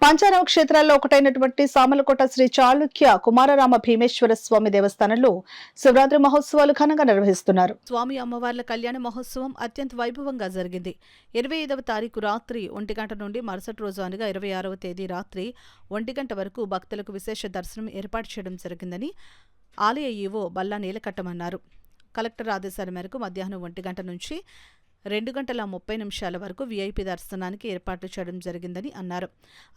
పంచారామ క్షేత్రాల్లో ఒకటైనటువంటి సామలకోట శ్రీ చాళుక్య కుమారరామ భీమేశ్వర స్వామి దేవస్థానంలో శివరాత్రి మహోత్సవాలు ఘనంగా నిర్వహిస్తున్నారు. స్వామి అమ్మవార్ల కళ్యాణ మహోత్సవం అత్యంత వైభవంగా జరిగింది. 25వ తారీఖు రాత్రి 1 గంట నుండి మరుసటి రోజు అనగా 26వ తేదీ రాత్రి 1 గంట వరకు భక్తులకు విశేష దర్శనం ఏర్పాటు చేయడం జరిగిందని ఆలయ ఈవో బల్లా నీలకట్టమన్నారు. కలెక్టర్ ఆదేశాల మేరకు మధ్యాహ్నం 1 గంట నుంచి 2 గంటల 30 నిమిషాల వరకు వీఐపీ దర్శనానికి ఏర్పాట్లు చేయడం జరిగిందని అన్నారు.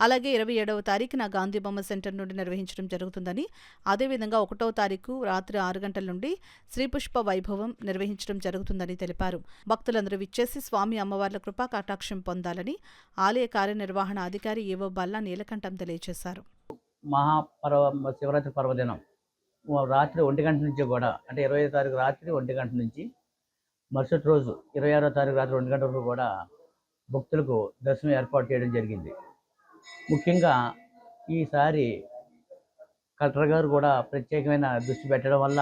అలాగే 27వ తారీఖున గాంధీ బొమ్మ సెంటర్ నుండి నిర్వహించడం జరుగుతుందని, అదేవిధంగా 1వ తారీఖు రాత్రి 6 గంటల నుండి శ్రీపుష్ప వైభవం నిర్వహించడం జరుగుతుందని తెలిపారు. భక్తులందరూ విచ్చేసి స్వామి అమ్మవార్ల కృపా కటాక్షం పొందాలని ఆలయ కార్యనిర్వహణ అధికారి ఈవో బల్లా నీలకంఠం తెలియజేశారు. శివరాత్రి పర్వదినం రాత్రి 1 గంట నుంచి కూడా, అంటే 25వ తారీఖు రాత్రి 1 గంట నుంచి మరుసటి రోజు 26వ తారీఖు రాత్రి 2 గంటల వరకు కూడా భక్తులకు దర్శనం ఏర్పాటు చేయడం జరిగింది. ముఖ్యంగా ఈసారి కలెక్టర్ గారు కూడా ప్రత్యేకమైన దృష్టి పెట్టడం వల్ల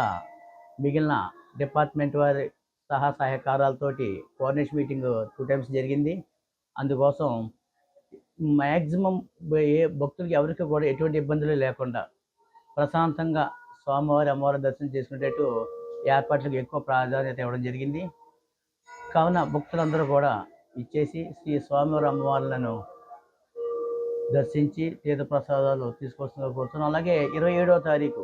మిగిలిన డిపార్ట్మెంట్ వారి సహకారాలతోటి కోఆర్డినేషన్ మీటింగ్ 2 టైమ్స్ జరిగింది. అందుకోసం మ్యాక్సిమం ఏ భక్తులకి ఎవరికి కూడా ఎటువంటి ఇబ్బందులు లేకుండా ప్రశాంతంగా స్వామివారి అమ్మవారి దర్శనం చేసుకునేటట్టు ఏర్పాట్లకు ఎక్కువ ప్రాధాన్యత ఇవ్వడం జరిగింది. కావున భక్తులందరూ కూడా ఇచ్చేసి శ్రీ స్వామివారి అమ్మవార్లను దర్శించి తీర్థప్రసాదాలు తీసుకొస్తున్న కోరుతున్నాం. అలాగే 27వ తారీఖు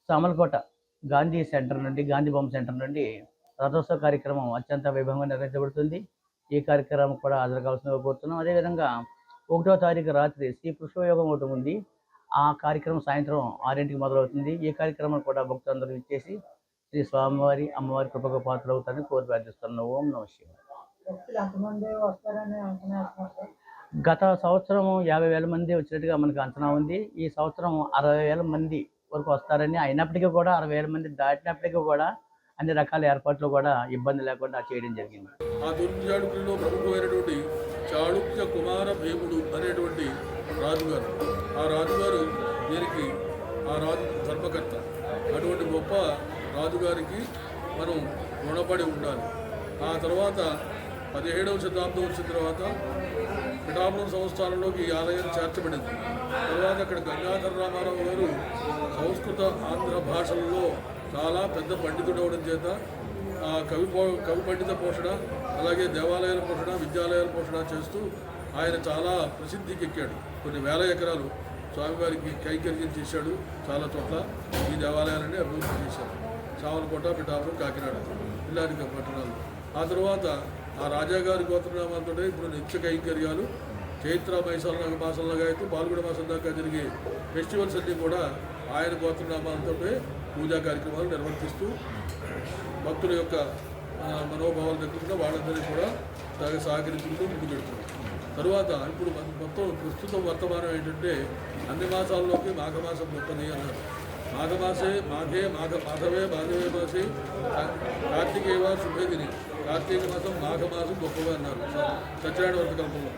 సామలకోట గాంధీ బొమ్మ సెంటర్ నుండి రథోత్సవ కార్యక్రమం అత్యంత వైభవంగా నిర్వహించబడుతుంది. ఈ కార్యక్రమం కూడా హాజరు కావాల్సిందిగా కోరుతున్నాం. అదేవిధంగా 1వ తారీఖు రాత్రి శ్రీ పుష్పయోగం ఒకటి ఉంది. ఆ కార్యక్రమం సాయంత్రం 6ంటికి మొదలవుతుంది. ఈ కార్యక్రమం కూడా భక్తులందరూ ఇచ్చేసి శ్రీ స్వామివారి అమ్మవారి కృపకు పాత్రలు అవుతారని కోరి ప్రార్థిస్తున్నాను. ఓం నమః శివాయ. గత సంవత్సరం 50,000 మంది వచ్చినట్టుగా మనకు అంచనా ఉంది. ఈ సంవత్సరం 60,000 మంది వరకు వస్తారని, అయినప్పటికీ కూడా 60,000 మంది దాటినప్పటికీ కూడా అన్ని రకాల ఏర్పాట్లు కూడా ఇబ్బంది లేకుండా చేయడం జరిగింది. ఆ దుర్జాడుకుల్లో ప్రముఖమైనటువంటి చాళుక్య కుమార భీముడు అనేటువంటి రాజుగారు, ఆ రాజుగారు దీనికి ఆ రాజు ధర్మకర్త. అటువంటి గొప్ప రాజుగారికి మనం రుణపడి ఉండాలి. ఆ తర్వాత 17వ శతాబ్దం వచ్చిన తర్వాత పిఠాపురం సంస్థానంలోకి ఈ ఆలయం చేర్చబడింది. తర్వాత అక్కడ గంగాధర రామారావు గారు సంస్కృత ఆంధ్ర భాషలలో చాలా పెద్ద పండితుడు అవడం చేత కవి పండిత పోషణ, అలాగే దేవాలయాల పోషణ, విద్యాలయాల పోషణ చేస్తూ ఆయన చాలా ప్రసిద్ధికి ఎక్కాడు. కొన్ని వేల ఎకరాలు స్వామివారికి కైంకర్యం చేశాడు. చాలా చోట్ల ఈ దేవాలయాలన్నీ అభివృద్ధి చేశారు. సామలకోట, పిఠాపురం, కాకినాడ ఇలాంటి పట్టణాలు. ఆ తర్వాత ఆ రాజాగారి గోత్రనామాలతో ఇప్పుడు నిత్య కైంకర్యాలు చైత్ర మాసంలాగా అయితే పాల్గొన మాసం దాకా జరిగే ఫెస్టివల్స్ అన్నీ కూడా ఆయన గోత్రనామాలతో పూజా కార్యక్రమాలు నిర్వర్తిస్తూ భక్తుల యొక్క మనోభావాలు దక్కుతున్న వాళ్ళందరినీ కూడా సహకరించుకుంటూ ముందు పెడుతున్నారు. తరువాత ఇప్పుడు మొత్తం ప్రస్తుతం వర్తమానం ఏంటంటే అన్ని మాసాల్లోకి మాఘమాసం గొప్పది అన్నారు. మాఘవే మాధవే మాసే కార్తీకేయ శుభేదిని, కార్తీక మాసం మాఘమాసం గొప్పగా అన్నారు సత్యనారాయణ వ్రత కల్పంలో.